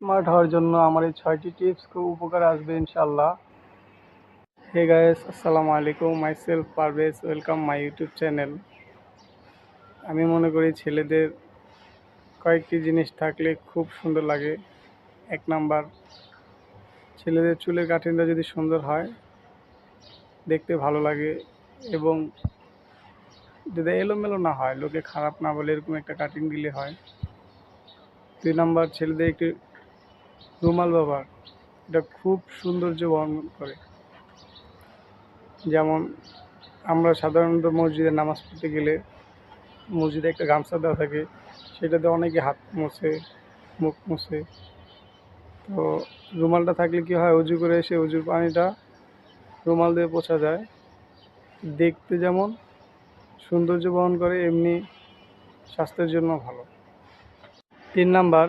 Smart হওয়ার জন্য আমার এই 6টি টিপস খুব উপকারে আসবে ইনশাআল্লাহ। হে গাইস, আসসালামু আলাইকুম। Myself Parvez, welcome my YouTube channel. আমি মনে করি ছেলেদের কয়েকটি জিনিস থাকলে খুব সুন্দর লাগে। 1 নাম্বার, ছেলেদের চুলের কাটিংটা যদি সুন্দর হয়, দেখতে ভালো লাগে এবং যদি এলোমেলো না হয়, লোকে খারাপ না বলে এরকম একটা কাটিং দিলে হয়। 2 নাম্বার, ছেলেদের একটি রুমাল ব্যবহার, এটা খুব সৌন্দর্য বহন করে। যেমন আমরা সাধারণত মসজিদে নামাজ পড়তে গেলে মসজিদে একটা গামছা দেওয়া থাকে, সেটাতে অনেকে হাত মোছে, মুখ মোছে। তো রুমালটা থাকলে কি হয়, অজু করে এসে অজুর পানিটা রুমাল দিয়ে পোছা যায়। দেখতে যেমন সৌন্দর্য বহন করে, এমনি স্বাস্থ্যের জন্য ভালো। 3 নাম্বার,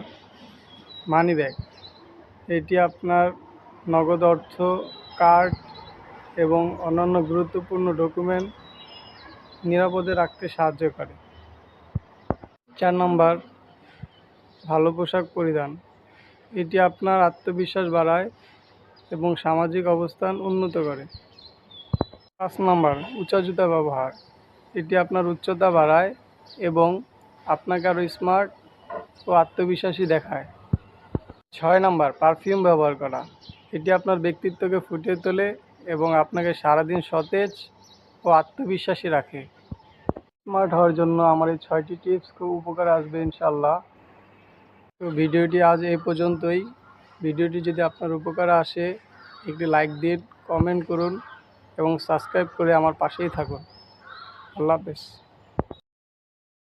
মানি ব্যাগ। এটি আপনার নগদ অর্থ, কার্ড এবং অন্যান্য গুরুত্বপূর্ণ ডকুমেন্ট নিরাপদে রাখতে সাহায্য করে। 4 নাম্বার, ভালো পোশাক পরিধান। এটি আপনার আত্মবিশ্বাস বাড়ায় এবং সামাজিক অবস্থান উন্নত করে। 5 নাম্বার, উঁচা জুতা ব্যবহার। এটি আপনার উচ্চতা বাড়ায় এবং আপনাকে আরও স্মার্ট ও আত্মবিশ্বাসী দেখায়। 6 নাম্বার, পারফিউম ব্যবহার করা। এটি আপনার ব্যক্তিত্বকে ফুটিয়ে তোলে এবং আপনাকে সারাদিন সতেজ ও আত্মবিশ্বাসী রাখে। স্মার্ট হওয়ার জন্য আমার এই 6টি টিপস খুব উপকারে আসবে ইনশাআল্লাহ। তো ভিডিওটি আজ এই পর্যন্তই। ভিডিওটি যদি আপনার উপকারে আসে, একটি লাইক দিন, কমেন্ট করুন এবং সাবস্ক্রাইব করে আমার পাশেই থাকুন। আল্লাহ হাফেজ।